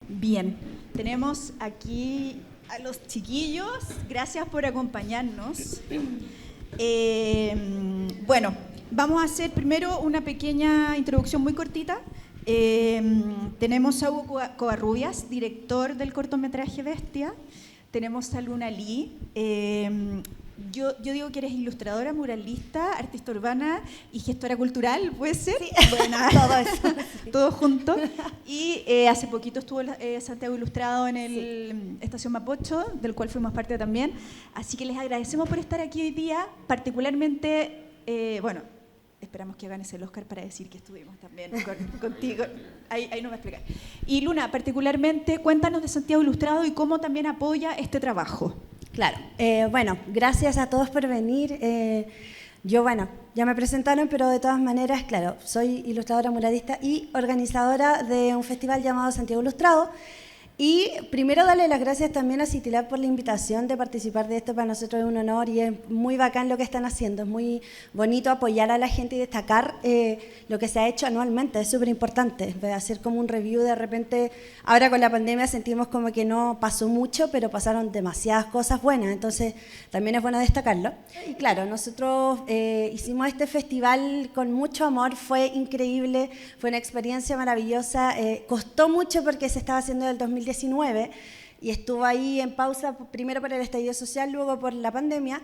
Bien, tenemos aquí a los chiquillos. Gracias por acompañarnos. Bueno, vamos a hacer primero una pequeña introducción muy cortita. Tenemos a Hugo Covarrubias, director del cortometraje Bestia. Tenemos a Luna Lee. Yo digo que eres ilustradora, muralista, artista urbana y gestora cultural, ¿puede ser? Sí. Bueno, todo eso. todo junto. Y hace poquito estuvo Santiago Ilustrado en el Estación Mapocho, del cual fuimos parte también. Así que les agradecemos por estar aquí hoy día, particularmente, bueno, esperamos que ganes el Oscar para decir que estuvimos también contigo. Ahí nos va a explicar. Y Luna, particularmente, cuéntanos de Santiago Ilustrado y cómo también apoya este trabajo. Claro, bueno, gracias a todos por venir. Yo, bueno, ya me presentaron, pero de todas maneras, claro, soy ilustradora muralista y organizadora de un festival llamado Santiago Ilustrado. Y primero darle las gracias también a Citylab por la invitación de participar de esto. Para nosotros es un honor y es muy bacán lo que están haciendo. Es muy bonito apoyar a la gente y destacar lo que se ha hecho anualmente. Es súper importante hacer como un review. De repente, ahora con la pandemia sentimos como que no pasó mucho, pero pasaron demasiadas cosas buenas. Entonces, también es bueno destacarlo. Y claro, nosotros hicimos este festival con mucho amor. Fue increíble, fue una experiencia maravillosa. Costó mucho porque se estaba haciendo del 2019 y estuvo ahí en pausa, primero por el estallido social, luego por la pandemia,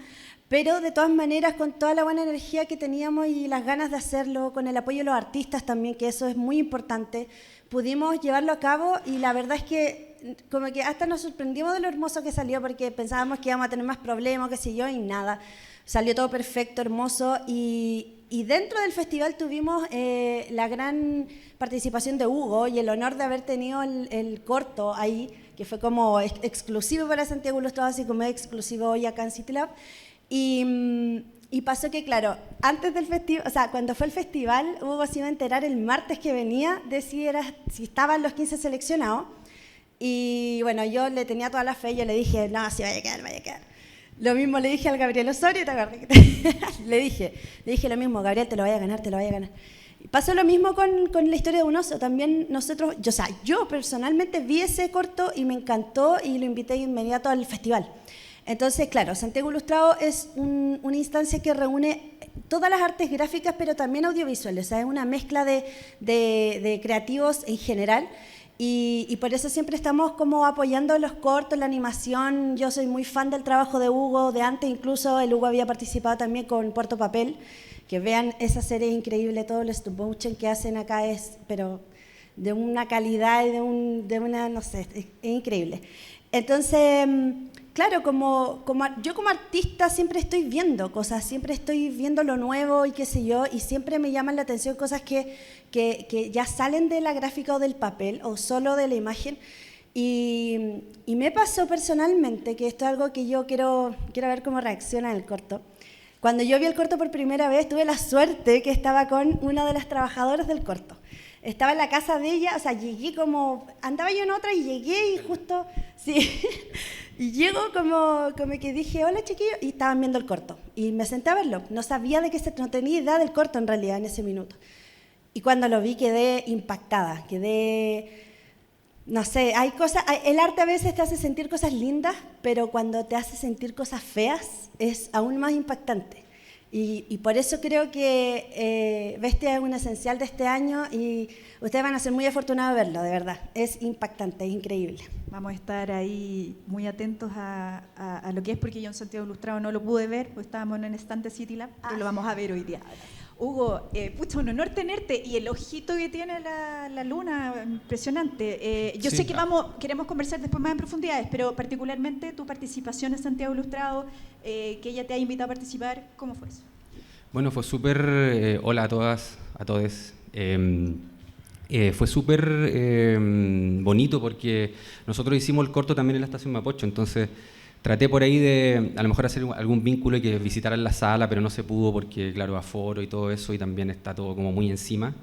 pero de todas maneras con toda la buena energía que teníamos y las ganas de hacerlo, con el apoyo de los artistas también, que eso es muy importante, pudimos llevarlo a cabo y la verdad es que como que hasta nos sorprendimos de lo hermoso que salió porque pensábamos que íbamos a tener más problemas, qué sé yo, y nada, salió todo perfecto, hermoso y dentro del festival tuvimos la gran participación de Hugo y el honor de haber tenido el corto ahí, que fue como exclusivo para Santiago Ilustrado, así como es exclusivo hoy acá en Citylab. Y pasó que, claro, antes del festival, o sea, cuando fue el festival, Hugo se iba a enterar el martes que venía de si estaban los 15 seleccionados. Y bueno, yo le tenía toda la fe, yo le dije, no, sí, vaya a quedar, vaya a quedar. Lo mismo le dije al Gabriel Osorio, ¿te acuerdas? le dije lo mismo, Gabriel, te lo vaya a ganar, te lo vaya a ganar. Y pasó lo mismo con la historia de un oso. También nosotros, yo personalmente vi ese corto y me encantó y lo invité inmediato al festival. Entonces, claro, Santiago Ilustrado es una instancia que reúne todas las artes gráficas, pero también audiovisuales. O sea, es una mezcla de creativos en general. Y por eso siempre estamos como apoyando los cortos, la animación. Yo soy muy fan del trabajo de Hugo, de antes incluso. El Hugo había participado también con Puerto Papel. Que vean esa serie increíble, todo el stop motion que hacen acá es, pero de una calidad y de una, no sé, es increíble. Entonces, claro, yo como artista siempre estoy viendo cosas, siempre estoy viendo lo nuevo y qué sé yo, y siempre me llaman la atención cosas que ya salen de la gráfica o del papel o solo de la imagen. Y me pasó personalmente, que esto es algo que yo quiero ver cómo reacciona el corto. Cuando yo vi el corto por primera vez, tuve la suerte que estaba con una de las trabajadoras del corto. Estaba en la casa de ella, o sea, llegué como, andaba yo en otra y llegué y justo, sí, y llego como que dije, hola chiquillos, y estaban viendo el corto. Y me senté a verlo, no sabía no tenía idea del corto en realidad en ese minuto. Y cuando lo vi quedé impactada, no sé, hay cosas, el arte a veces te hace sentir cosas lindas, pero cuando te hace sentir cosas feas es aún más impactante. Y por eso creo que Bestia es un esencial de este año y ustedes van a ser muy afortunados de verlo, de verdad. Es impactante, es increíble. Vamos a estar ahí muy atentos a lo que es, porque yo en Santiago Ilustrado no lo pude ver, pues estábamos en el stand de Citylab, pero lo vamos a ver hoy día. Hugo, pucha, un honor tenerte y el ojito que tiene la Luna, impresionante. Yo sé que queremos conversar después más en profundidades, pero particularmente tu participación en Santiago Ilustrado, que ella te ha invitado a participar, ¿cómo fue eso? Bueno, fue súper, hola a todas, a todos. Fue súper bonito porque nosotros hicimos el corto también en la Estación Mapocho, entonces Traté por ahí de, a lo mejor, hacer algún vínculo y que visitaran la sala, pero no se pudo porque, claro, aforo y todo eso, y también está todo como muy encima.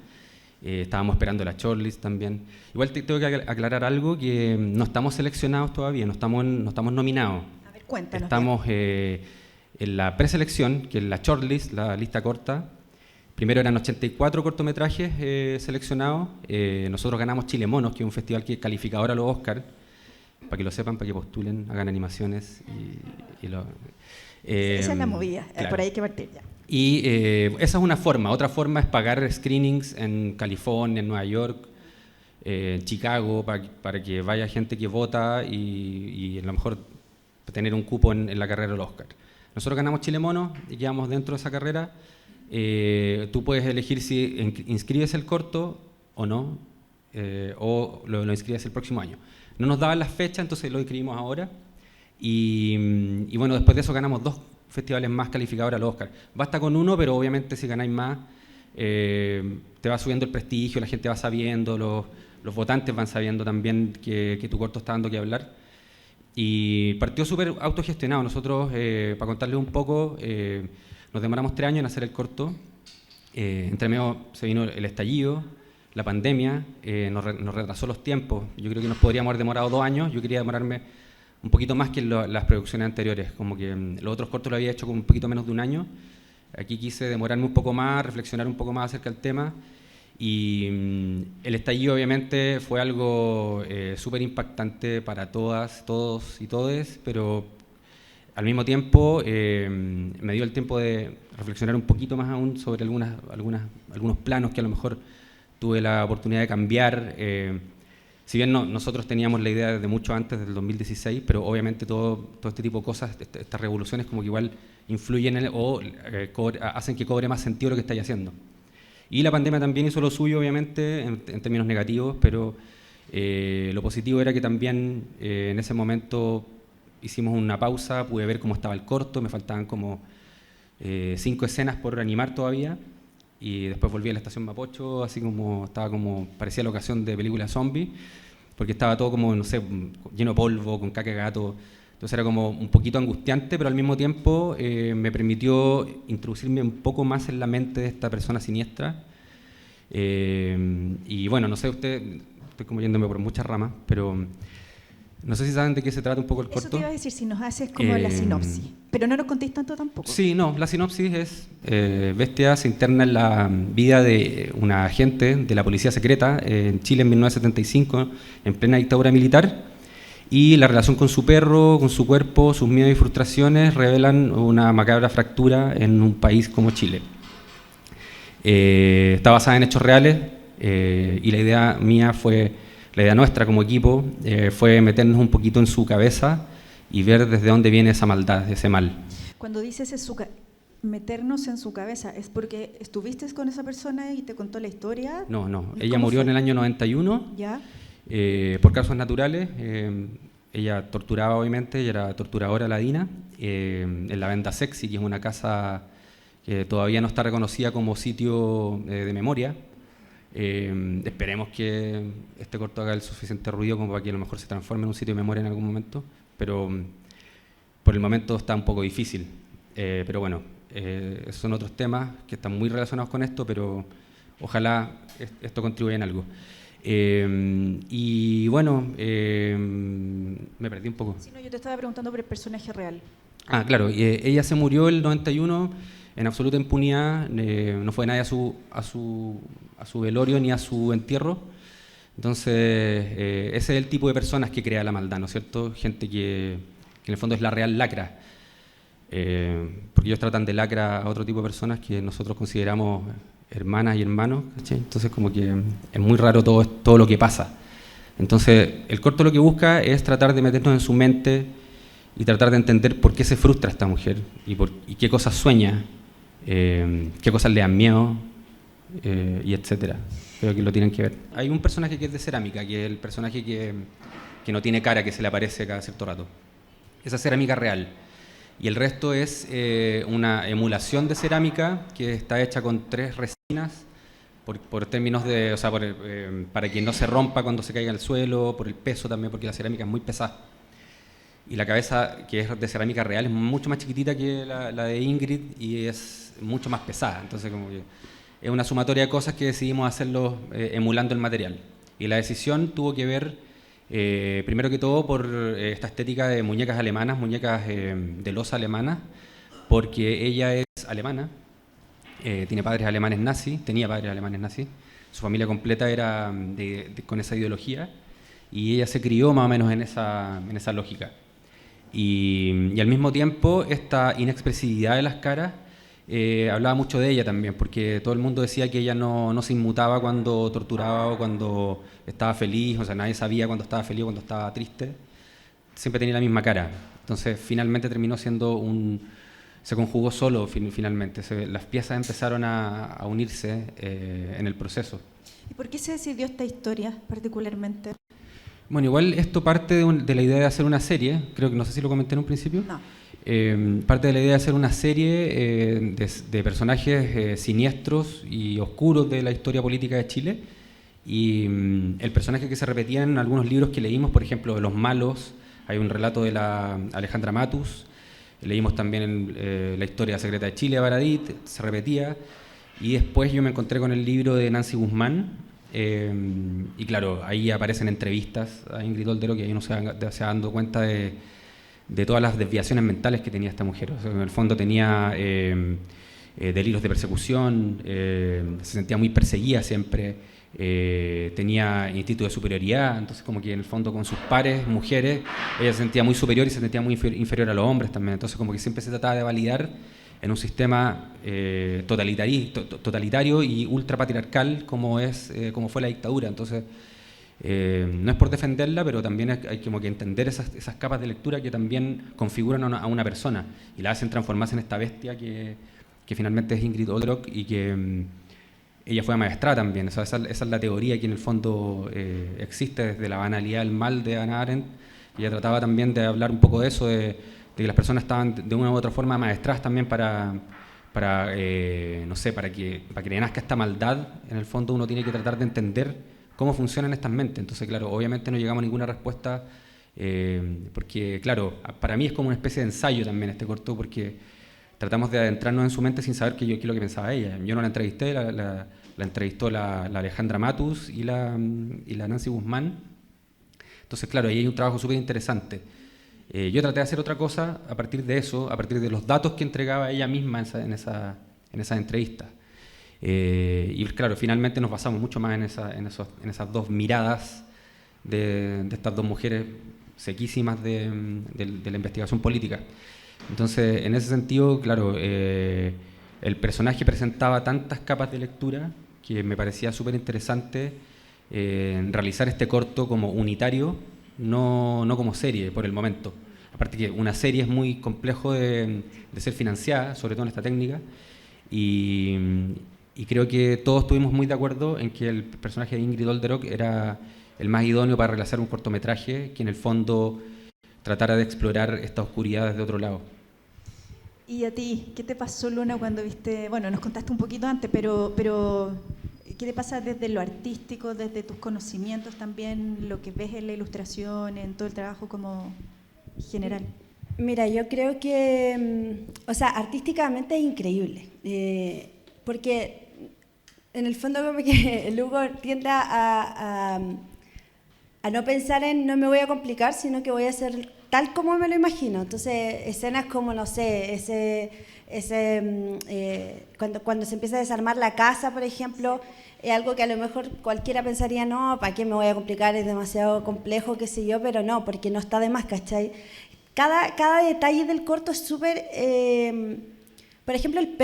Estábamos esperando la shortlist también. Igual tengo que aclarar algo, que no estamos seleccionados todavía, no estamos nominados. A ver, cuéntanos. Estamos en la preselección, que es la shortlist, la lista corta. Primero eran 84 cortometrajes seleccionados. Nosotros ganamos Chile Monos, que es un festival que es calificador a los Oscar, para que lo sepan, para que postulen, hagan animaciones. Esa es la movida, claro. Por ahí hay que partir ya. Y esa es una forma. Otra forma es pagar screenings en California, en Nueva York, en Chicago, para que vaya gente que vota y a lo mejor tener un cupo en la carrera del Oscar. Nosotros ganamos Chile Mono y quedamos dentro de esa carrera. Tú puedes elegir si inscribes el corto o no, o lo inscribes el próximo año. No nos daban las fechas, entonces lo inscribimos ahora. Y bueno, después de eso ganamos 2 festivales más calificadores al Oscar. Basta con uno, pero obviamente si ganáis más, te va subiendo el prestigio, la gente va sabiendo, los votantes van sabiendo también que tu corto está dando que hablar. Y partió súper autogestionado. Nosotros, para contarles un poco, nos demoramos 3 años en hacer el corto. Entre medio se vino el estallido, la pandemia, nos retrasó los tiempos. Yo creo que nos podríamos haber demorado 2 años. Yo quería demorarme un poquito más que las producciones anteriores, como que los otros cortos lo había hecho con un poquito menos de 1 año. Aquí quise demorarme un poco más, reflexionar un poco más acerca del tema, y el estallido obviamente fue algo súper impactante para todas, todos y todes, pero al mismo tiempo me dio el tiempo de reflexionar un poquito más aún sobre algunos planos que a lo mejor tuve la oportunidad de cambiar. Si bien nosotros teníamos la idea desde mucho antes, del 2016, pero obviamente todo este tipo de cosas, estas revoluciones como que igual influyen hacen que cobre más sentido lo que estáis haciendo. Y la pandemia también hizo lo suyo, obviamente, en términos negativos, pero lo positivo era que también en ese momento hicimos una pausa, pude ver cómo estaba el corto, me faltaban como 5 escenas por animar todavía, y después volví a la estación Mapocho, así como parecía la ocasión de película zombie, porque estaba todo como, no sé, lleno de polvo, con caca de gato. Entonces era como un poquito angustiante, pero al mismo tiempo me permitió introducirme un poco más en la mente de esta persona siniestra. Y bueno, no sé, estoy como yéndome por muchas ramas, pero no sé si saben de qué se trata un poco el corto. Eso te iba a decir, si nos haces como la sinopsis, pero no nos contéis tanto tampoco. Sí, no, la sinopsis es, Bestia se interna en la vida de una agente de la policía secreta en Chile en 1975, en plena dictadura militar, y la relación con su perro, con su cuerpo, sus miedos y frustraciones revelan una macabra fractura en un país como Chile. Está basada en hechos reales, y la idea nuestra como equipo fue meternos un poquito en su cabeza y ver desde dónde viene esa maldad, ese mal. Cuando dices meternos en su cabeza, ¿es porque estuviste con esa persona y te contó la historia? No. Ella murió en el año 91. ¿Ya? Por causas naturales. Ella torturaba, obviamente, ella era torturadora ladina, en la Venda Sexy, que es una casa que todavía no está reconocida como sitio de memoria. Esperemos que este corto haga el suficiente ruido como para que a lo mejor se transforme en un sitio de memoria en algún momento, pero por el momento está un poco difícil. Pero bueno, son otros temas que están muy relacionados con esto, pero ojalá esto contribuya en algo. Y bueno, me perdí un poco. Sí, no, yo te estaba preguntando por el personaje real. Ah, claro, ella se murió el 91 en absoluta impunidad, no fue nadie a su velorio ni a su entierro. Entonces, ese es el tipo de personas que crea la maldad, ¿no es cierto? Gente que en el fondo es la real lacra, porque ellos tratan de lacra a otro tipo de personas que nosotros consideramos hermanas y hermanos, ¿cachai? Entonces como que es muy raro todo lo que pasa. Entonces el corto lo que busca es tratar de meternos en su mente y tratar de entender por qué se frustra esta mujer y qué cosas sueña, qué cosas le dan miedo, y etcétera. Creo que lo tienen que ver. Hay un personaje que es de cerámica, que es el personaje que no tiene cara, que se le aparece cada cierto rato. Esa es cerámica real. Y el resto es una emulación de cerámica que está hecha con 3 resinas por términos de, o sea, para que no se rompa cuando se caiga al suelo, por el peso también, porque la cerámica es muy pesada. y la cabeza, que es de cerámica real, es mucho más chiquitita que la de Ingrid y es mucho más pesada. Entonces, como que es una sumatoria de cosas que decidimos hacerlo emulando el material. Y la decisión tuvo que ver, primero que todo, por esta estética de muñecas alemanas, muñecas de loza alemanas, porque ella es alemana, tiene padres alemanes nazis, tenía padres alemanes nazis, su familia completa era con esa ideología, y ella se crió más o menos en esa lógica. Y al mismo tiempo, esta inexpresividad de las caras, hablaba mucho de ella también, porque todo el mundo decía que ella no se inmutaba cuando torturaba o cuando estaba feliz, o sea, nadie sabía cuando estaba feliz o cuando estaba triste, siempre tenía la misma cara. Entonces, finalmente terminó siendo se conjugó solo, finalmente. Las piezas empezaron a unirse en el proceso. ¿Y por qué se decidió esta historia particularmente? Bueno, igual esto parte de la idea de hacer una serie, creo que no sé si lo comenté en un principio. No. Parte de la idea de hacer una serie de personajes siniestros y oscuros de la historia política de Chile, y el personaje que se repetía en algunos libros que leímos, por ejemplo, de Los Malos, hay un relato de la Alejandra Matus, leímos también la historia secreta de Chile de Baradit, se repetía, y después yo me encontré con el libro de Nancy Guzmán, y claro, ahí aparecen entrevistas a Ingrid Olderock, y ahí uno se va dando cuenta de todas las desviaciones mentales que tenía esta mujer. O sea, en el fondo tenía delirios de persecución, se sentía muy perseguida siempre, tenía instinto de superioridad, entonces como que en el fondo con sus pares, mujeres, ella se sentía muy superior y se sentía muy inferior a los hombres también, entonces como que siempre se trataba de validar en un sistema totalitario y ultrapatriarcal como fue la dictadura. Entonces, no es por defenderla, pero también hay como que entender esas capas de lectura que también configuran a una persona y la hacen transformarse en esta bestia que finalmente es Ingrid Olderock, y que ella fue maestrada también. O sea, esa es la teoría que en el fondo existe desde la banalidad del mal de Hannah Arendt. Ella trataba también de hablar un poco de eso, de que las personas estaban de una u otra forma maestradas también para no sé, para que le nazca esta maldad. En el fondo uno tiene que tratar de entender cómo funcionan estas mentes. Entonces, claro, obviamente no llegamos a ninguna respuesta, porque, claro, para mí es como una especie de ensayo también este corto, porque tratamos de adentrarnos en su mente sin saber qué es lo que pensaba ella. Yo no la entrevisté, la entrevistó la Alejandra Matus y la Nancy Guzmán. Entonces, claro, ahí hay un trabajo súper interesante. Yo traté de hacer otra cosa a partir de eso, a partir de los datos que entregaba ella misma en esas entrevistas. Y claro, finalmente nos basamos mucho más en esas dos miradas de estas dos mujeres sequísimas de la investigación política. Entonces, en ese sentido, claro, el personaje presentaba tantas capas de lectura que me parecía súper interesante realizar este corto como unitario, no como serie por el momento. Aparte que una serie es muy complejo de ser financiada, sobre todo en esta técnica, y creo que todos estuvimos muy de acuerdo en que el personaje de Ingrid Olderock era el más idóneo para realizar un cortometraje que en el fondo tratara de explorar esta oscuridad desde otro lado. ¿Y a ti? ¿Qué te pasó, Luna, cuando viste, bueno, nos contaste un poquito antes, pero ¿qué te pasa desde lo artístico, desde tus conocimientos también, lo que ves en la ilustración, en todo el trabajo como general? Mira, yo creo que, o sea, artísticamente es increíble, porque en el fondo como que el Hugo tiende a no pensar en no me voy a complicar, sino que voy a hacer tal como me lo imagino. Entonces, escenas como, no sé, cuando se empieza a desarmar la casa, por ejemplo, es algo que a lo mejor cualquiera pensaría, no, ¿para qué me voy a complicar? Es demasiado complejo, qué sé yo, pero no, porque no está de más, ¿cachai? Cada detalle del corto es súper... por ejemplo, el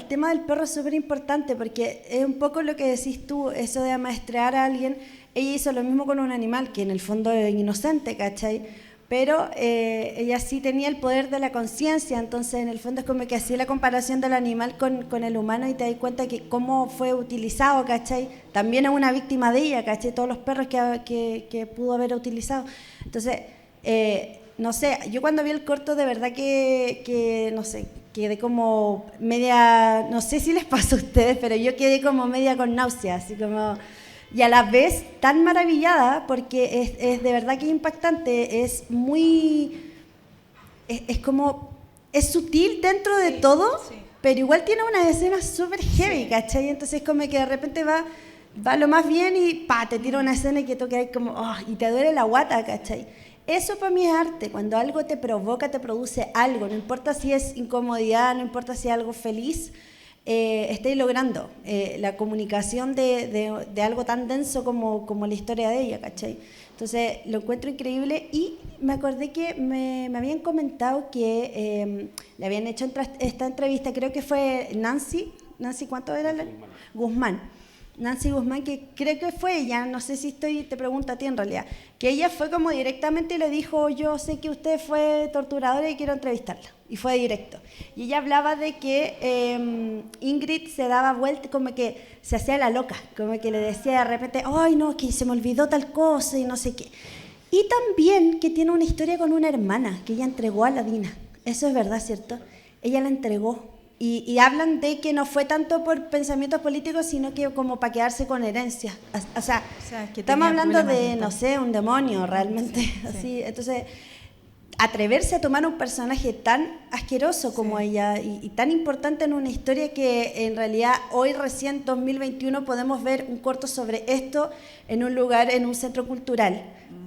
tema del perro es súper importante, porque es un poco lo que decís tú, eso de amaestrar a alguien. Ella hizo lo mismo con un animal, que en el fondo es inocente, ¿cachai? Pero ella sí tenía el poder de la conciencia, entonces en el fondo es como que hacía la comparación del animal con el humano y te das cuenta que cómo fue utilizado, ¿cachai? También es una víctima de ella, ¿cachai? Todos los perros que pudo haber utilizado. Entonces, no sé, yo cuando vi el corto de verdad que no sé, quedé como media, no sé si les pasó a ustedes, pero yo quedé como media con náuseas, así como... y a la vez tan maravillada porque es de verdad que impactante, es muy, es como, es sutil dentro de todo, pero igual tiene unas escenas súper heavy, ¿cachai? Entonces como que de repente va lo más bien y te tira una escena que toca ahí como, y te duele la guata, ¿cachai? Eso para mí es arte, cuando algo te provoca, te produce algo, no importa si es incomodidad, no importa si es algo feliz, estáis logrando la comunicación de algo tan denso como la historia de ella, ¿cachai? Entonces lo encuentro increíble y me acordé que me habían comentado que le habían hecho esta entrevista, creo que fue Nancy, ¿cuánto era? Guzmán. Nancy Guzmán, que creo que fue ella, no sé si te pregunto a ti en realidad, que ella fue como directamente y le dijo, yo sé que usted fue torturadora y quiero entrevistarla, y fue directo. Y ella hablaba de que Ingrid se daba vuelta, como que se hacía la loca, como que le decía de repente, ay no, que se me olvidó tal cosa y no sé qué. Y también que tiene una historia con una hermana que ella entregó a la Dina, eso es verdad, ¿cierto? Ella la entregó. Y hablan de que no fue tanto por pensamientos políticos, sino que como para quedarse con herencia. O sea que estamos hablando de, no sé, un demonio realmente. Sí, así. Sí. Entonces, atreverse a tomar un personaje tan asqueroso como ella y tan importante en una historia que en realidad hoy recién 2021 podemos ver un corto sobre esto en un lugar, en un centro cultural.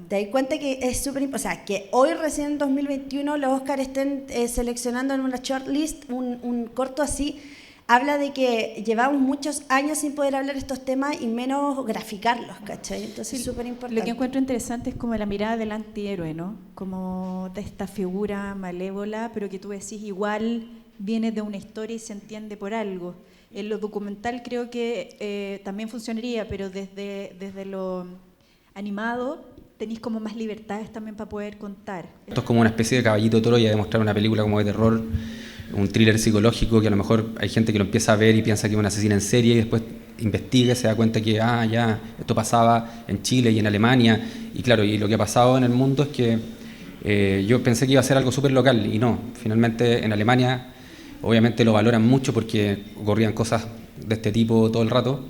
Te das cuenta que es súper importante, o sea, que hoy recién en 2021 los Oscars estén seleccionando en una shortlist un corto así, habla de que llevamos muchos años sin poder hablar de estos temas y menos graficarlos, ¿cachai? Entonces es súper importante. Lo que encuentro interesante es como la mirada del antihéroe, ¿no? Como de esta figura malévola, pero que tú decís igual viene de una historia y se entiende por algo. En lo documental creo que también funcionaría, pero desde lo animado tenéis como más libertades también para poder contar. Esto es como una especie de caballito de Troya de mostrar una película como de terror, un thriller psicológico que a lo mejor hay gente que lo empieza a ver y piensa que es una asesina en serie y después investiga y se da cuenta que ya, esto pasaba en Chile y en Alemania y claro, y lo que ha pasado en el mundo es que yo pensé que iba a ser algo súper local y no, finalmente en Alemania obviamente lo valoran mucho porque ocurrían cosas de este tipo todo el rato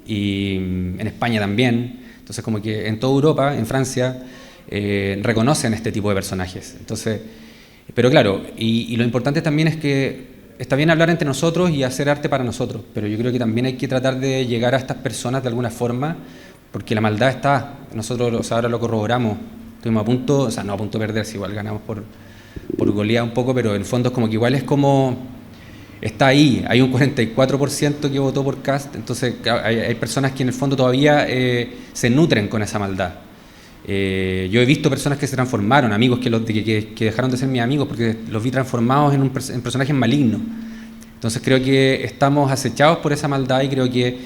y en España también. Entonces, como que en toda Europa, en Francia, reconocen este tipo de personajes. Entonces, pero claro, y lo importante también es que está bien hablar entre nosotros y hacer arte para nosotros, pero yo creo que también hay que tratar de llegar a estas personas de alguna forma, porque la maldad está. Nosotros ahora lo corroboramos. Estuvimos a punto, o sea, no a punto de perderse, igual ganamos por goleada un poco, pero en el fondo es como que igual es como... Está ahí, hay un 44% que votó por Kast, entonces hay personas que en el fondo todavía se nutren con esa maldad. Yo he visto personas que se transformaron, amigos que dejaron de ser mis amigos porque los vi transformados en personajes malignos. Entonces creo que estamos acechados por esa maldad y creo que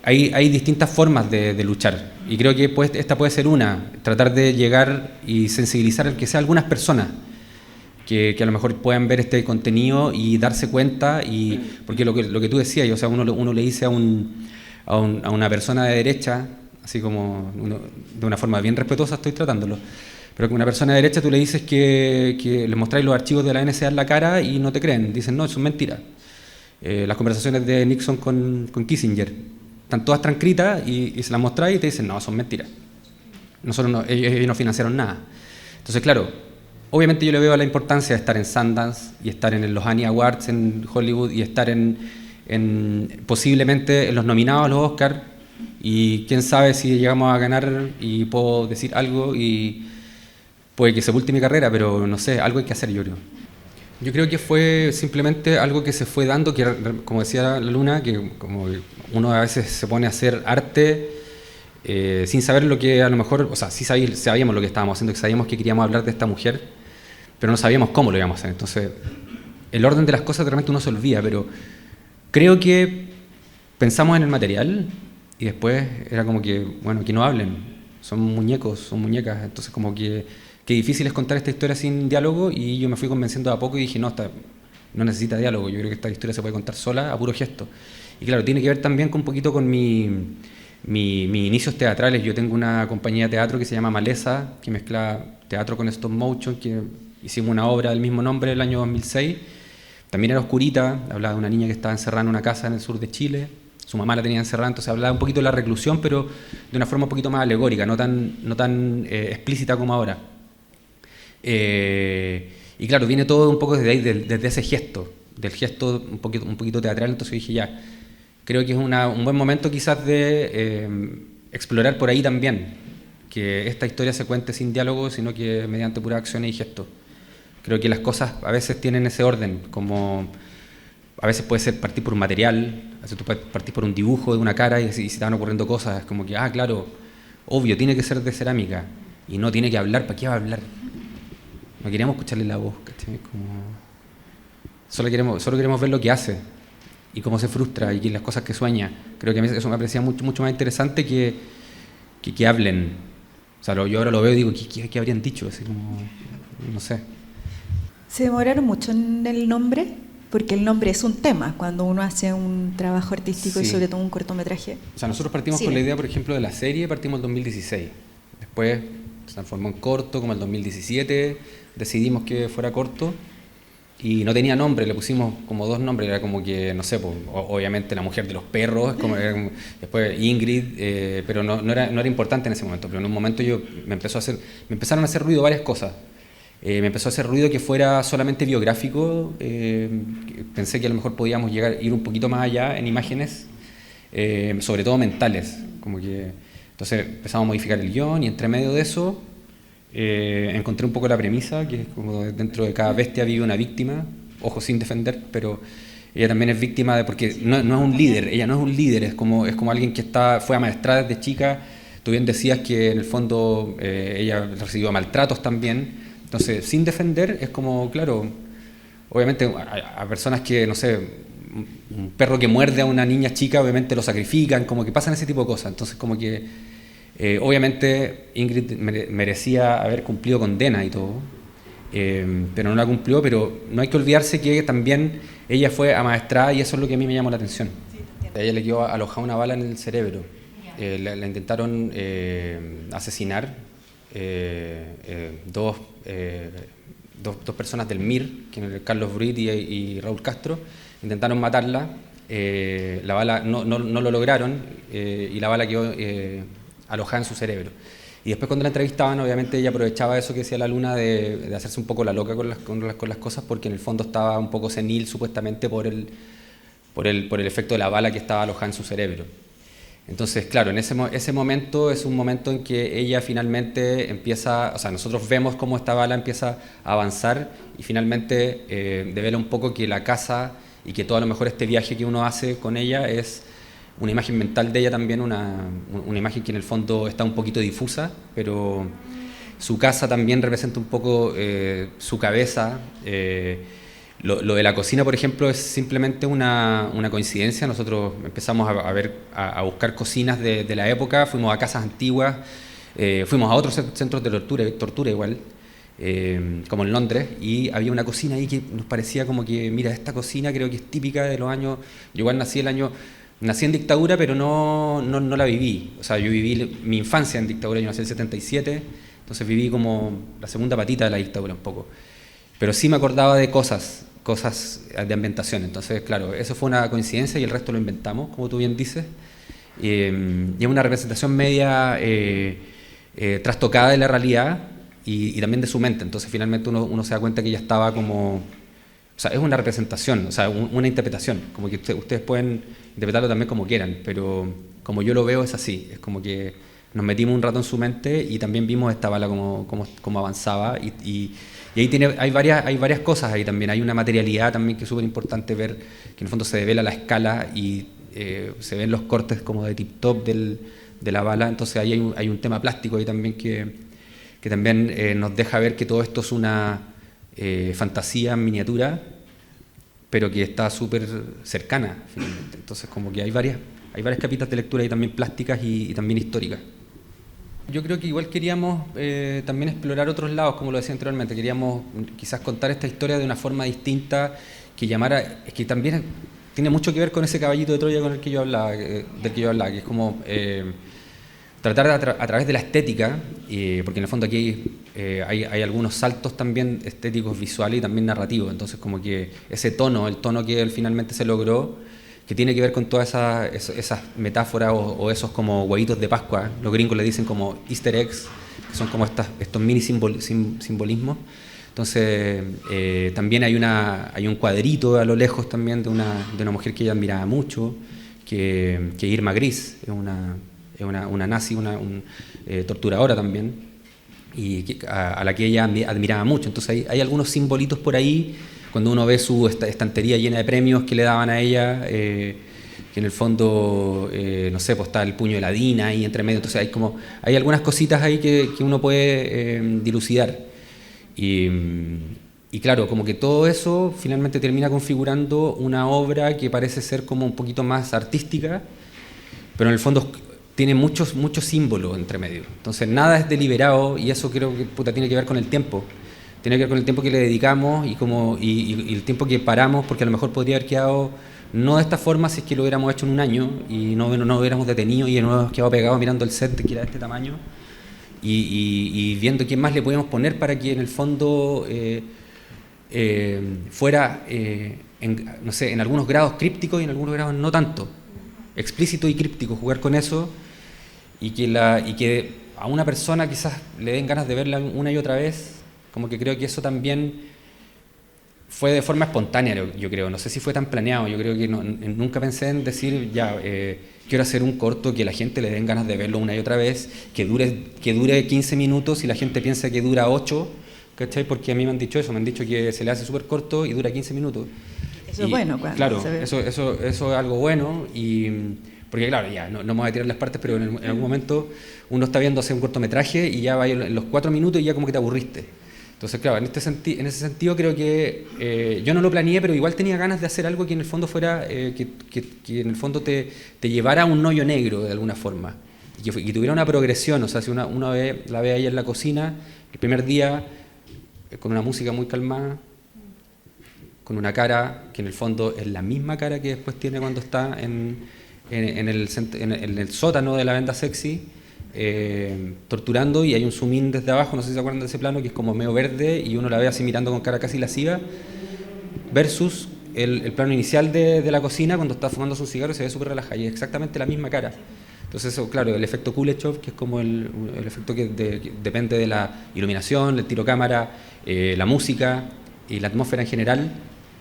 hay distintas formas de luchar. Y creo que esta puede ser una, tratar de llegar y sensibilizar al que sea algunas personas. Que a lo mejor puedan ver este contenido y darse cuenta, porque lo que tú decías, o sea, uno le dice a una persona de derecha, así como de una forma bien respetuosa estoy tratándolo, pero que una persona de derecha tú le dices que le mostráis los archivos de la NSA en la cara y no te creen, dicen no, son mentiras. Las conversaciones de Nixon con Kissinger están todas transcritas y se las mostráis y te dicen no, son mentiras. Ellos no financiaron nada. Entonces, claro, obviamente yo le veo la importancia de estar en Sundance y estar en los Annie Awards en Hollywood y estar posiblemente en los nominados a los Oscars y quién sabe si llegamos a ganar y puedo decir algo y puede que sepulte mi carrera, pero no sé, algo hay que hacer yo creo. Yo creo que fue simplemente algo que se fue dando, que como decía la Luna, que como uno a veces se pone a hacer arte sin saber lo que a lo mejor, o sea, sí sabíamos lo que estábamos haciendo, que sabíamos que queríamos hablar de esta mujer, pero no sabíamos cómo lo íbamos a hacer. Entonces, el orden de las cosas realmente uno se olvida, pero creo que pensamos en el material y después era como que, bueno, que no hablen, son muñecos, son muñecas, entonces como que difícil es contar esta historia sin diálogo y yo me fui convenciendo de a poco y dije, no necesita diálogo, yo creo que esta historia se puede contar sola a puro gesto. Y claro, tiene que ver también con un poquito con mis inicios teatrales. Yo tengo una compañía de teatro que se llama Maleza, que mezcla teatro con stop motion, que hicimos una obra del mismo nombre el año 2006. También era oscurita, hablaba de una niña que estaba encerrada en una casa en el sur de Chile. su mamá la tenía encerrada, entonces hablaba un poquito de la reclusión, pero de una forma un poquito más alegórica, no tan explícita como ahora. Y claro, viene todo un poco desde ahí, desde ese gesto, del gesto un poquito teatral, entonces dije ya, creo que es un buen momento quizás de explorar por ahí también, que esta historia se cuente sin diálogo, sino que mediante puras acciones y gestos. Creo que las cosas a veces tienen ese orden, como a veces puede ser partir por un material, a veces tú puedes partir por un dibujo de una cara y se te van ocurriendo cosas, como que, claro, obvio, tiene que ser de cerámica y no tiene que hablar, ¿para qué va a hablar? No queríamos escucharle la voz, ¿cachai? Solo queremos ver lo que hace y cómo se frustra y las cosas que sueña. Creo que a mí eso me parecía mucho más interesante que hablen. O sea, yo ahora lo veo y digo, ¿qué habrían dicho? Así como, no sé. ¿Se demoraron mucho en el nombre? Porque el nombre es un tema cuando uno hace un trabajo artístico y sobre todo un cortometraje. O sea, nosotros partimos con la idea, por ejemplo, de la serie, partimos en 2016. Después se transformó en corto, como en 2017, decidimos que fuera corto y no tenía nombre, le pusimos como 2 nombres, era como que, no sé, pues, obviamente La mujer de los perros, después Ingrid, pero no era importante en ese momento, pero en un momento me empezaron a hacer ruido varias cosas. Me empezó a hacer ruido que fuera solamente biográfico, pensé que a lo mejor podíamos ir un poquito más allá en imágenes, sobre todo mentales, entonces empezamos a modificar el guión y entre medio de eso encontré un poco la premisa, que es como dentro de cada bestia vive una víctima, ojo sin defender, pero ella también es víctima porque no es un líder, ella no es un líder, es como alguien que fue amaestrada desde chica. Tú bien decías que en el fondo ella recibió maltratos también, entonces sin defender es como, claro, obviamente a personas que, no sé, un perro que muerde a una niña chica, obviamente lo sacrifican, como que pasan ese tipo de cosas, entonces como que obviamente Ingrid merecía haber cumplido condena y todo, pero no la cumplió, pero no hay que olvidarse que también ella fue amaestrada y eso es lo que a mí me llamó la atención. A ella le quedó alojada una bala en el cerebro, la intentaron asesinar dos personas del MIR, que eran Carlos Bruit y Raúl Castro, intentaron matarla, la bala no lo lograron y la bala quedó alojada en su cerebro. Y después cuando la entrevistaban, obviamente ella aprovechaba eso que decía la Luna de hacerse un poco la loca con las cosas, porque en el fondo estaba un poco senil supuestamente por el efecto de la bala que estaba alojada en su cerebro. Entonces, claro, en ese momento es un momento en que ella finalmente empieza, o sea, nosotros vemos cómo esta bala empieza a avanzar y finalmente devela un poco que la casa y que todo a lo mejor este viaje que uno hace con ella es una imagen mental de ella también, una imagen que en el fondo está un poquito difusa, pero su casa también representa un poco su cabeza. Lo de la cocina, por ejemplo, es simplemente una coincidencia. Nosotros empezamos a buscar cocinas de la época, fuimos a casas antiguas, fuimos a otros centros de tortura igual, como en Londres, y había una cocina ahí que nos parecía como que, mira, esta cocina creo que es típica de los años... Yo igual nací en dictadura, pero no la viví. O sea, yo viví mi infancia en dictadura, yo nací en el 77, entonces viví como la segunda patita de la dictadura un poco. Pero sí me acordaba de cosas de ambientación. Entonces, claro, eso fue una coincidencia y el resto lo inventamos, como tú bien dices. Y es una representación media trastocada de la realidad y también de su mente. Entonces, finalmente uno se da cuenta que ella estaba como... O sea, es una representación, o sea, una interpretación. Como que ustedes pueden interpretarlo también como quieran, pero como yo lo veo es así. Es como que nos metimos un rato en su mente y también vimos esta bala como avanzaba y ahí hay varias cosas ahí también. Hay una materialidad también que es súper importante ver, que en el fondo se devela la escala y se ven los cortes como de tip-top de la bala. Entonces ahí hay un tema plástico ahí también que también nos deja ver que todo esto es una fantasía en miniatura, pero que está súper cercana finalmente. Entonces como que hay varias capitas de lectura ahí también plásticas y también históricas. Yo creo que igual queríamos también explorar otros lados, como lo decía anteriormente. Queríamos quizás contar esta historia de una forma distinta, que también tiene mucho que ver con ese caballito de Troya del que yo hablaba, que es como tratar a través de la estética, porque en el fondo aquí hay algunos saltos también estéticos, visuales y también narrativos. Entonces como que ese tono, el tono que finalmente se logró, que tiene que ver con todas esas metáforas o esos como huevitos de Pascua. Los gringos le dicen como Easter eggs, que son como estos mini simbolismos. Entonces, también hay un cuadrito a lo lejos también de una mujer que ella admiraba mucho, que Irma Gris, es una nazi, torturadora también, y a la que ella admiraba mucho. Entonces hay algunos simbolitos por ahí, cuando uno ve su estantería llena de premios que le daban a ella, que en el fondo, no sé, pues está el puño de la Dina ahí entre medio. Entonces hay algunas cositas ahí que uno puede dilucidar. Y claro, como que todo eso finalmente termina configurando una obra que parece ser como un poquito más artística, pero en el fondo tiene muchos símbolos entre medio. Entonces nada es deliberado, y eso creo que tiene que ver con el tiempo. Tiene que ver con el tiempo que le dedicamos y el tiempo que paramos, porque a lo mejor podría haber quedado no de esta forma si es que lo hubiéramos hecho en un año y no hubiéramos detenido y no hubiéramos quedado pegados mirando el set que era de este tamaño y viendo quién más le podíamos poner para que en el fondo fuera, no sé, en algunos grados críptico y en algunos grados no tanto. Explícito y críptico, jugar con eso y que a una persona quizás le den ganas de verla una y otra vez. Como que creo que eso también fue de forma espontánea, yo creo. No sé si fue tan planeado. Yo creo que nunca pensé en decir, quiero hacer un corto que la gente le den ganas de verlo una y otra vez, que dure 15 minutos y la gente piensa que dura 8, ¿cachai? Porque a mí me han dicho eso, me han dicho que se le hace súper corto y dura 15 minutos. Eso es bueno. Claro, eso es algo bueno, porque claro, ya, no me voy a tirar las partes, pero en algún momento uno está viendo hacer un cortometraje y ya va en los 4 minutos y ya como que te aburriste. Entonces, claro, en ese sentido creo que yo no lo planeé, pero igual tenía ganas de hacer algo que en el fondo fuera, que en el fondo te llevara a un hoyo negro de alguna forma, y que tuviera una progresión. O sea, si uno la ve ahí en la cocina, el primer día, con una música muy calmada, con una cara que en el fondo es la misma cara que después tiene cuando está en el sótano de la Venda Sexy, torturando, y hay un zoom in desde abajo, no sé si se acuerdan de ese plano, que es como medio verde y uno la ve así mirando con cara casi lasciva, versus el plano inicial de la cocina cuando está fumando su cigarro y se ve súper relajada, y es exactamente la misma cara. Entonces eso, claro, el efecto Kuleshov, que es como el efecto que depende de la iluminación, el tiro cámara, la música y la atmósfera en general,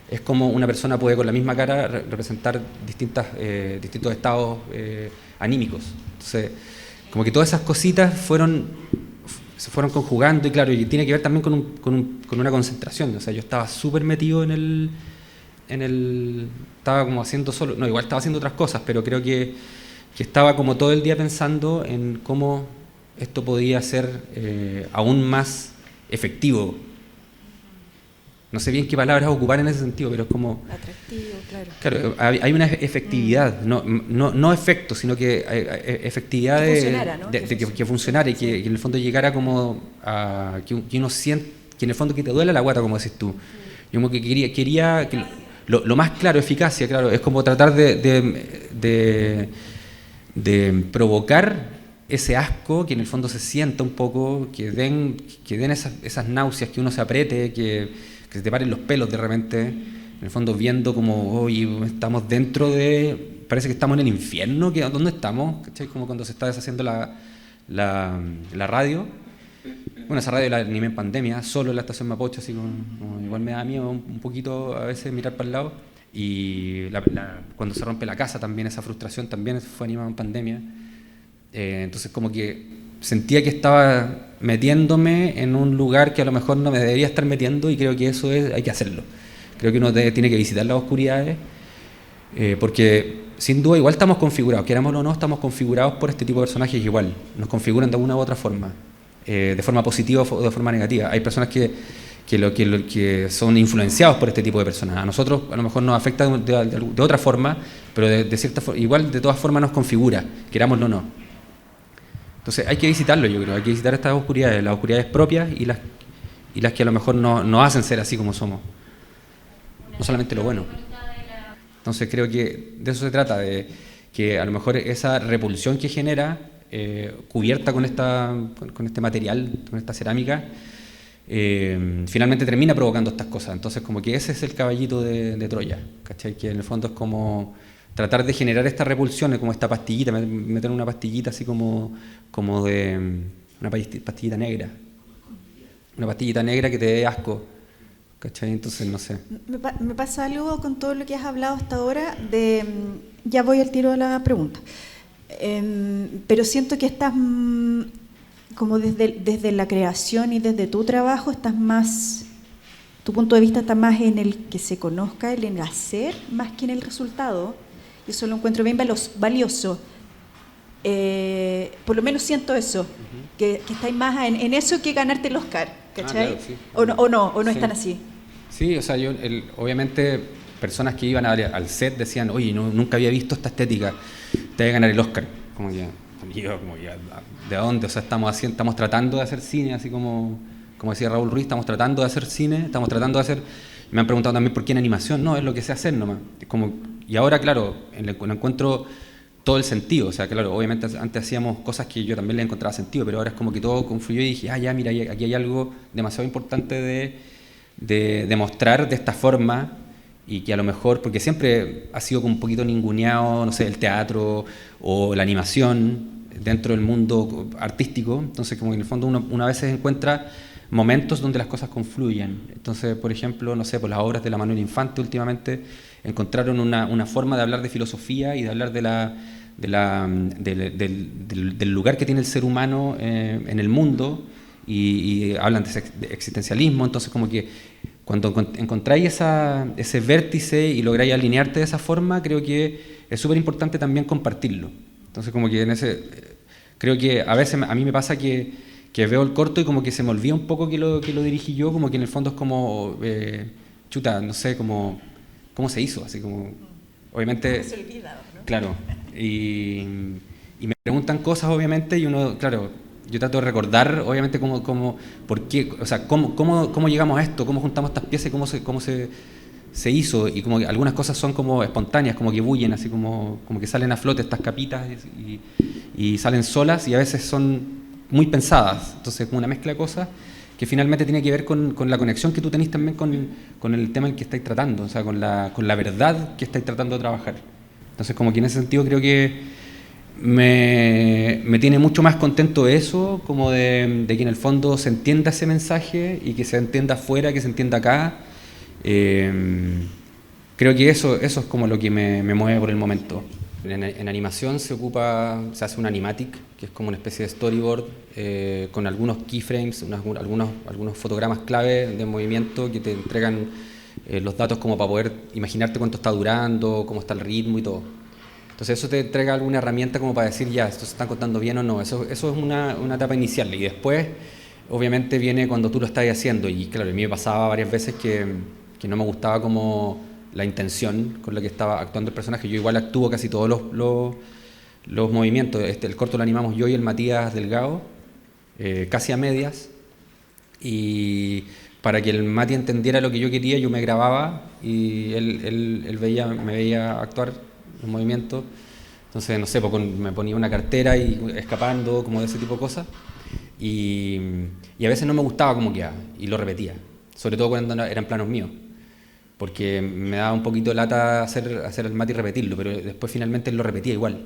es como una persona puede con la misma cara representar distintos estados anímicos. Entonces, como que todas esas cositas se fueron conjugando, y claro, y tiene que ver también con una concentración. O sea, yo estaba súper metido estaba como haciendo solo, no, igual estaba haciendo otras cosas, pero creo que estaba como todo el día pensando en cómo esto podía ser aún más efectivo. No sé bien qué palabras ocupar en ese sentido, pero es como... Atractivo, claro. Claro, hay una efectividad, no efecto, sino que efectividad que funcionara y que en el fondo llegara como a... que uno siente, que en el fondo que te duele la guata, como decís tú. Yo como que quería que lo más claro, eficacia, claro, es como tratar de provocar ese asco, que en el fondo se sienta un poco, que den esas náuseas, que uno se apriete, que se te paren los pelos de repente, en el fondo viendo como hoy estamos dentro de, parece que estamos en el infierno, ¿dónde estamos? ¿Cachai? Como cuando se está deshaciendo la radio. Bueno, esa radio la animé en pandemia, solo en la estación Mapocho, así como igual me da miedo un poquito a veces mirar para el lado. Y cuando se rompe la casa también, esa frustración también fue animada en pandemia. Entonces como que sentía que estaba metiéndome en un lugar que a lo mejor no me debería estar metiendo, y creo que eso hay que hacerlo. Creo que uno tiene que visitar las oscuridades, porque sin duda igual estamos configurados, querámoslo o no, estamos configurados por este tipo de personajes igual, nos configuran de una u otra forma, de forma positiva o de forma negativa. Hay personas que son influenciados por este tipo de personas. A nosotros a lo mejor nos afecta de otra forma, pero de cierta forma, igual de todas formas nos configura, querámoslo o no. Entonces hay que visitarlo, yo creo, hay que visitar estas oscuridades, las oscuridades propias y las que a lo mejor nos hacen ser así como somos. No solamente lo bueno. Entonces creo que de eso se trata, de que a lo mejor esa repulsión que genera, cubierta con este material, con esta cerámica, finalmente termina provocando estas cosas. Entonces como que ese es el caballito de Troya, ¿cachai? Que en el fondo es como tratar de generar esta repulsión, como esta pastillita, meter una pastillita así como de una pastillita negra. Una pastillita negra que te dé asco. ¿Cachai? Entonces, no sé. Me pasa algo con todo lo que has hablado hasta ahora de... Ya voy al tiro de la pregunta. Pero siento que estás como desde la creación y desde tu trabajo estás más... Tu punto de vista está más en el que se conozca, en el hacer, más que en el resultado. Y eso lo encuentro bien valioso. Por lo menos siento eso, que estáis más en eso que ganarte el Oscar, ¿cachai? Claro, sí. ¿O no Sí. están así? Sí, o sea, obviamente personas que iban al set decían, oye, nunca había visto esta estética, te voy a ganar el Oscar. Como que, ¿de dónde? O sea, estamos tratando de hacer cine, así como decía Raúl Ruiz, estamos tratando de hacer cine, estamos tratando de hacer... Me han preguntado también por qué en animación, no, es lo que sé hacer nomás. Y ahora, claro, lo encuentro todo el sentido, o sea, claro, obviamente antes hacíamos cosas que yo también le encontraba sentido, pero ahora es como que todo confluyó y dije, ya, mira, aquí hay algo demasiado importante de mostrar de esta forma, y que a lo mejor, porque siempre ha sido como un poquito ninguneado, no sé, el teatro o la animación dentro del mundo artístico, entonces como que en el fondo uno a veces encuentra momentos donde las cosas confluyen. Entonces, por ejemplo, no sé, por las obras de la Manuel Infante últimamente encontraron una forma de hablar de filosofía y de hablar del lugar que tiene el ser humano en el mundo, y hablan de existencialismo. Entonces, como que cuando encontráis ese vértice y lográis alinearte de esa forma, creo que es súper importante también compartirlo. Entonces, como que creo que a veces a mí me pasa que veo el corto y como que se me olvida un poco que lo dirigí yo, como que en el fondo es como, no sé, cómo se hizo, así como, obviamente... Se olvida, ¿no? Claro, y me preguntan cosas, obviamente, y uno, claro, yo trato de recordar, obviamente, por qué, o sea, cómo llegamos a esto, cómo juntamos estas piezas y cómo se hizo, y como que algunas cosas son como espontáneas, como que bullen, así como que salen a flote estas capitas y salen solas, y a veces son muy pensadas, entonces como una mezcla de cosas que finalmente tiene que ver con la conexión que tú tenés también con el tema en que estáis tratando, o sea, con la verdad que estáis tratando de trabajar. Entonces, como que en ese sentido creo que me tiene mucho más contento eso, como de que en el fondo se entienda ese mensaje y que se entienda afuera, que se entienda acá. Creo que eso es como lo que me mueve por el momento. En animación se hace un animatic, que es como una especie de storyboard con algunos keyframes, algunos fotogramas clave de movimiento que te entregan los datos como para poder imaginarte cuánto está durando, cómo está el ritmo y todo. Entonces eso te entrega alguna herramienta como para decir, ya, esto se está contando bien o no. Eso es una etapa inicial, y después obviamente viene cuando tú lo estás haciendo, y claro, a mí me pasaba varias veces que no me gustaba como la intención con la que estaba actuando el personaje. Yo igual actúo casi todos los movimientos. El corto lo animamos yo y el Matías Delgado, casi a medias, y para que el Mati entendiera lo que yo quería, yo me grababa y él me veía actuar los movimientos. Entonces, no sé, me ponía una cartera y escapando, como de ese tipo de cosas, y a veces no me gustaba cómo quedaba y lo repetía, sobre todo cuando eran planos míos, porque me daba un poquito de lata hacer el Mati y repetirlo, pero después finalmente él lo repetía igual.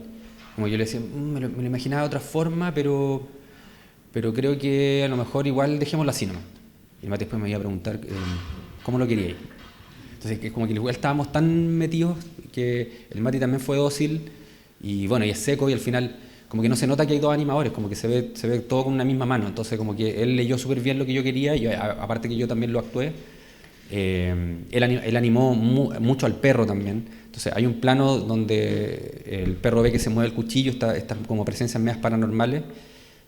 Como yo le decía, me lo imaginaba de otra forma, pero creo que a lo mejor igual dejémoslo así nomás. Y el Mati después me iba a preguntar cómo lo queríais. Entonces, que como que igual estábamos tan metidos que el Mati también fue dócil, y bueno, y es seco, y al final como que no se nota que hay dos animadores, como que se ve todo con una misma mano. Entonces como que él leyó súper bien lo que yo quería, y aparte que yo también lo actué. Él animó mucho al perro también. Entonces hay un plano donde el perro ve que se mueve el cuchillo, está como presencias medias paranormales,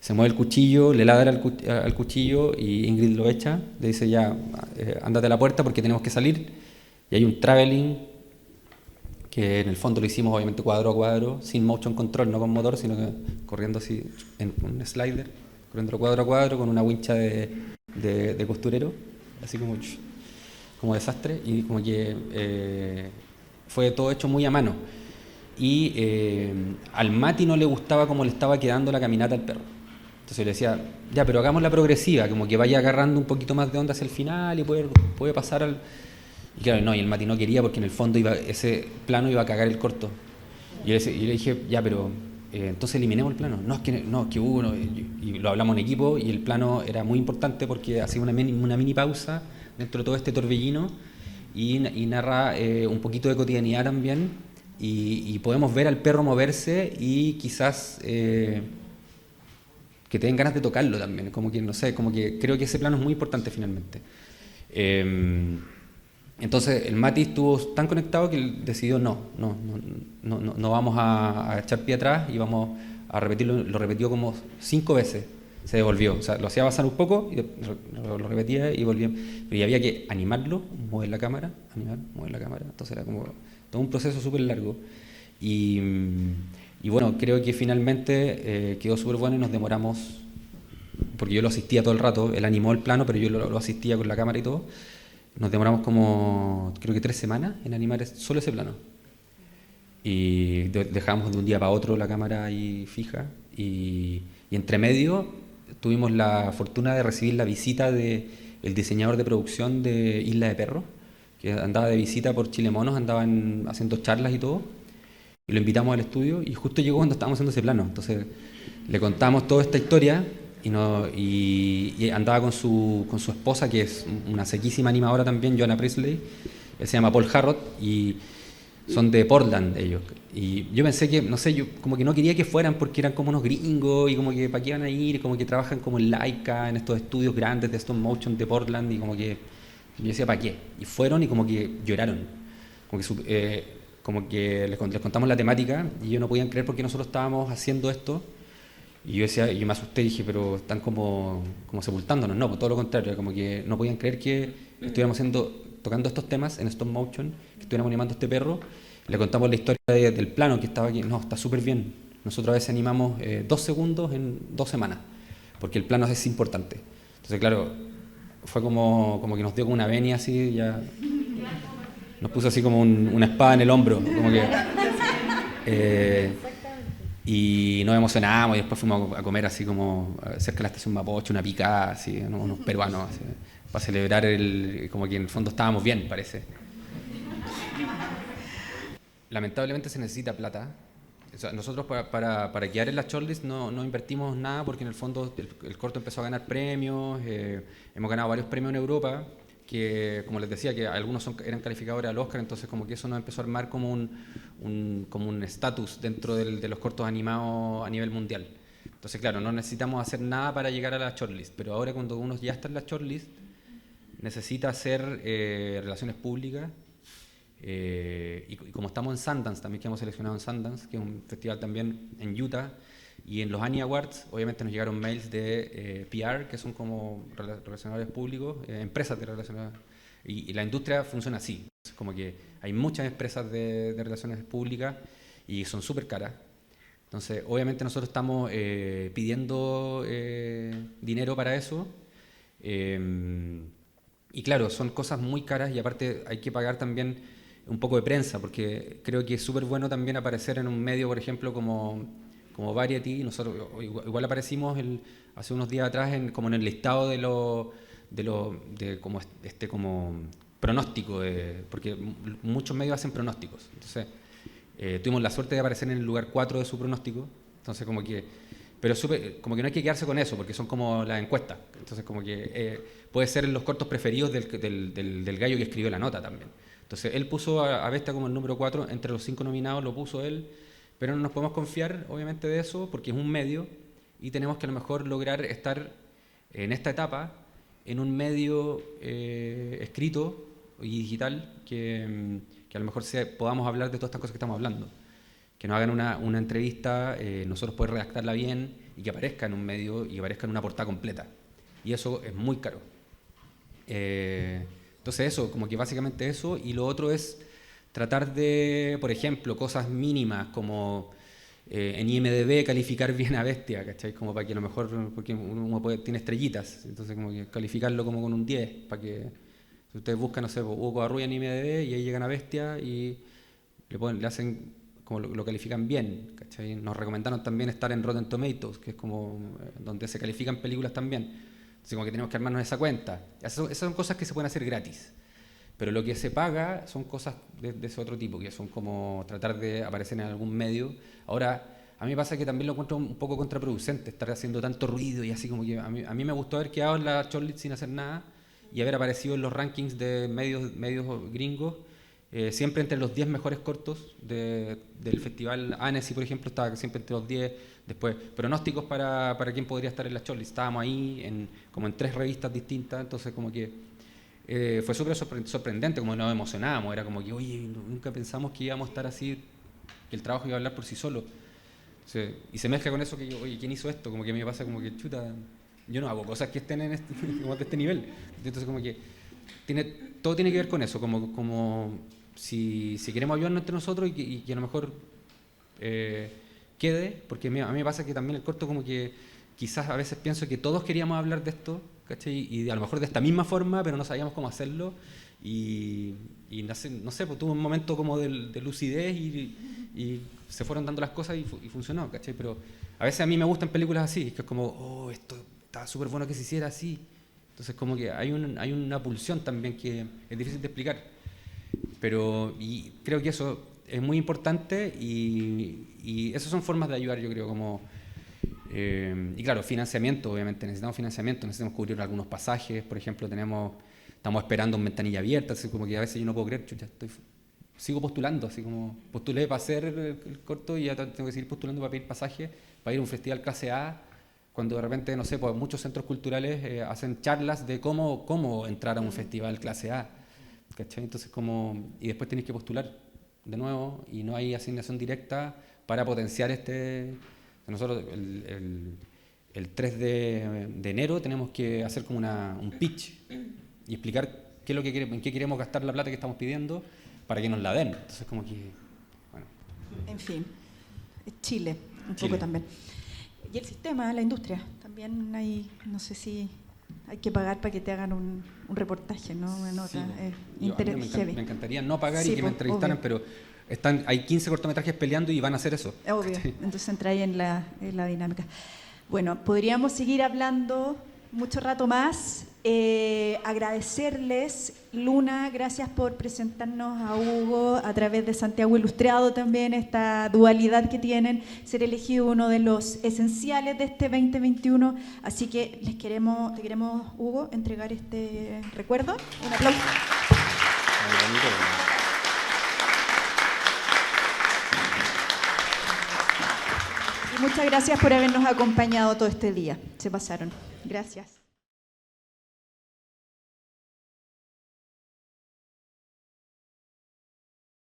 se mueve el cuchillo, le ladra al cuchillo, y Ingrid lo echa, le dice ya, ándate a la puerta porque tenemos que salir. Y hay un traveling que en el fondo lo hicimos obviamente cuadro a cuadro, sin motion control, no con motor, sino que corriendo así en un slider, corriendo cuadro a cuadro con una wincha de costurero, así como desastre, y como que fue todo hecho muy a mano. Y al Mati no le gustaba cómo le estaba quedando la caminata al perro. Entonces yo le decía, ya, pero hagamos la progresiva, como que vaya agarrando un poquito más de onda hacia el final y puede pasar al... Y claro, no, y el Mati no quería, porque en el fondo ese plano iba a cagar el corto. Y le dije, ya, pero entonces eliminemos el plano. No, es que hubo, y lo hablamos en equipo, y el plano era muy importante porque hacía una mini pausa dentro de todo este torbellino y narra un poquito de cotidianidad también, y podemos ver al perro moverse y quizás que te den ganas de tocarlo también, como que, no sé, como que creo que ese plano es muy importante finalmente. Entonces el Mati estuvo tan conectado que él decidió no vamos a echar pie atrás y vamos a repetirlo. Lo repitió como 5 veces, se devolvió, o sea, lo hacía pasar un poco y lo repetía y volvía, pero ya había que animarlo, mover la cámara, entonces era como todo un proceso súper largo y bueno, creo que finalmente quedó súper bueno y nos demoramos, porque yo lo asistía todo el rato, él animó el plano, pero yo lo asistía con la cámara y todo. Nos demoramos como, creo que 3 semanas en animar solo ese plano. Y dejamos de un día para otro la cámara ahí fija. Y entre medio tuvimos la fortuna de recibir la visita del diseñador de producción de Isla de Perros, que andaba de visita por Chile Monos, andaban haciendo charlas y todo. Y lo invitamos al estudio y justo llegó cuando estábamos haciendo ese plano. Entonces le contamos toda esta historia. Y andaba con su esposa, que es una sequísima animadora también, Joanna Priestley. Él se llama Paul Harrod y son de Portland ellos. Y yo pensé que, no sé, yo como que no quería que fueran porque eran como unos gringos y como que para qué iban a ir, como que trabajan como en Laika, en estos estudios grandes de stop motion de Portland, y como que yo decía, ¿para qué? Y fueron y como que lloraron. Como que les contamos la temática y ellos no podían creer por qué nosotros estábamos haciendo esto. Y yo decía, yo me asusté y dije, pero están como sepultándonos. No, pues todo lo contrario, como que no podían creer que estuviéramos tocando estos temas en stop motion, que estuviéramos animando a este perro. Le contamos la historia del plano que estaba aquí. No, está súper bien. Nosotros a veces animamos 2 segundos en 2 semanas, porque el plano es importante. Entonces, claro, fue como que nos dio como una venia así, ya nos puso así como una espada en el hombro, como que... y nos emocionamos y después fuimos a comer así como cerca de la estación Mapocho, una picada, así, unos peruanos, así, para celebrar como que en el fondo estábamos bien, parece. Lamentablemente se necesita plata. O sea, nosotros para quedar en la shortlist no invertimos nada porque en el fondo el corto empezó a ganar premios, hemos ganado varios premios en Europa, que como les decía, que algunos eran calificadores al Oscar, entonces como que eso nos empezó a armar como un estatus dentro de los cortos animados a nivel mundial. Entonces claro, no necesitamos hacer nada para llegar a la shortlist, pero ahora cuando uno ya está en la shortlist, necesita hacer relaciones públicas, y como estamos en Sundance, también que hemos seleccionado en Sundance, que es un festival también en Utah, y en los Annie Awards, obviamente nos llegaron mails de PR, que son como relacionadores públicos, empresas de relacionadores, y la industria funciona así, es como que hay muchas empresas de relaciones públicas y son súper caras. Entonces, obviamente nosotros estamos pidiendo dinero para eso, y claro, son cosas muy caras y aparte hay que pagar también un poco de prensa, porque creo que es súper bueno también aparecer en un medio, por ejemplo, como Variety. Nosotros igual aparecimos hace unos días atrás como en el listado de como pronóstico, porque muchos medios hacen pronósticos. Entonces, tuvimos la suerte de aparecer en el lugar 4 de su pronóstico. Entonces, pero como que no hay que quedarse con eso, porque son como las encuestas. Entonces, como que puede ser en los cortos preferidos del gallo que escribió la nota también. Entonces, él puso a Bestia como el número 4, entre los 5 nominados lo puso él, pero no nos podemos confiar, obviamente, de eso, porque es un medio y tenemos que a lo mejor lograr estar en esta etapa en un medio escrito y digital que a lo mejor podamos hablar de todas estas cosas que estamos hablando. Que nos hagan una entrevista, nosotros poder redactarla bien y que aparezca en un medio y que aparezca en una portada completa. Y eso es muy caro. Entonces eso, como que básicamente eso, y lo otro es tratar de, por ejemplo, cosas mínimas como en IMDb calificar bien a Bestia, ¿cachai? Como para que a lo mejor, porque uno tiene estrellitas, entonces como que calificarlo como con un 10, para que si ustedes buscan, no sé, Hugo Covarrubias en IMDb y ahí llegan a Bestia y le hacen, como lo califican bien, ¿cachai? Nos recomendaron también estar en Rotten Tomatoes, que es como donde se califican películas también. Entonces como que tenemos que armarnos esa cuenta. Esas son cosas que se pueden hacer gratis. Pero lo que se paga son cosas de ese otro tipo, que son como tratar de aparecer en algún medio. Ahora, a mí me pasa que también lo encuentro un poco contraproducente, estar haciendo tanto ruido y así como que a mí me gustó haber quedado en la shortlist sin hacer nada y haber aparecido en los rankings de medios gringos, siempre entre los 10 mejores cortos del festival. Annecy, por ejemplo, estaba siempre entre los 10. Después, pronósticos para quién podría estar en la shortlist. Estábamos ahí como en 3 revistas distintas, entonces como que fue súper sorprendente, como nos emocionábamos. Era como que, oye, nunca pensamos que íbamos a estar así, que el trabajo iba a hablar por sí solo. Y se mezcla con eso que yo, oye, ¿quién hizo esto? Como que a mí me pasa como que, chuta, yo no hago cosas que estén como de este nivel. Entonces como que todo tiene que ver con eso, como si queremos ayudarnos entre nosotros y que a lo mejor quede, porque a mí me pasa que también el corto como que quizás a veces pienso que todos queríamos hablar de esto, ¿cachai? Y a lo mejor de esta misma forma, pero no sabíamos cómo hacerlo y no sé, pues tuvo un momento como de lucidez y se fueron dando las cosas y funcionó, ¿cachai? Pero a veces a mí me gustan películas así, que es como, oh, esto está súper bueno que se hiciera así. Entonces como que hay una pulsión también que es difícil de explicar. Y creo que eso es muy importante y esas son formas de ayudar, yo creo, como... y claro, financiamiento, obviamente, necesitamos cubrir algunos pasajes, por ejemplo, estamos esperando en ventanilla abierta, así como que a veces yo no puedo creer, chucha, sigo postulando, así como postulé para hacer el corto y ya tengo que seguir postulando para pedir pasaje, para ir a un festival clase A, cuando de repente, no sé, pues muchos centros culturales hacen charlas de cómo entrar a un festival clase A, ¿cachai? Entonces y después tienes que postular de nuevo y no hay asignación directa para potenciar nosotros el 3 de enero tenemos que hacer como un pitch y explicar en qué queremos gastar la plata que estamos pidiendo para que nos la den. Entonces como que, bueno. En fin, Chile, poco también. Y el sistema, la industria, también no sé si hay que pagar para que te hagan un reportaje, ¿no? Una nota. Sí, me encantaría no pagar y que me entrevistaran, obvio. Pero hay 15 cortometrajes peleando y van a hacer eso. Obvio, entonces entra ahí en la dinámica. Bueno, podríamos seguir hablando mucho rato más. Agradecerles, Luna, gracias por presentarnos a Hugo a través de Santiago Ilustrado también, esta dualidad que tienen, ser elegido uno de los esenciales de este 2021. Así que te queremos, Hugo, entregar este recuerdo. Un aplauso. Y muchas gracias por habernos acompañado todo este día. Se pasaron. Gracias.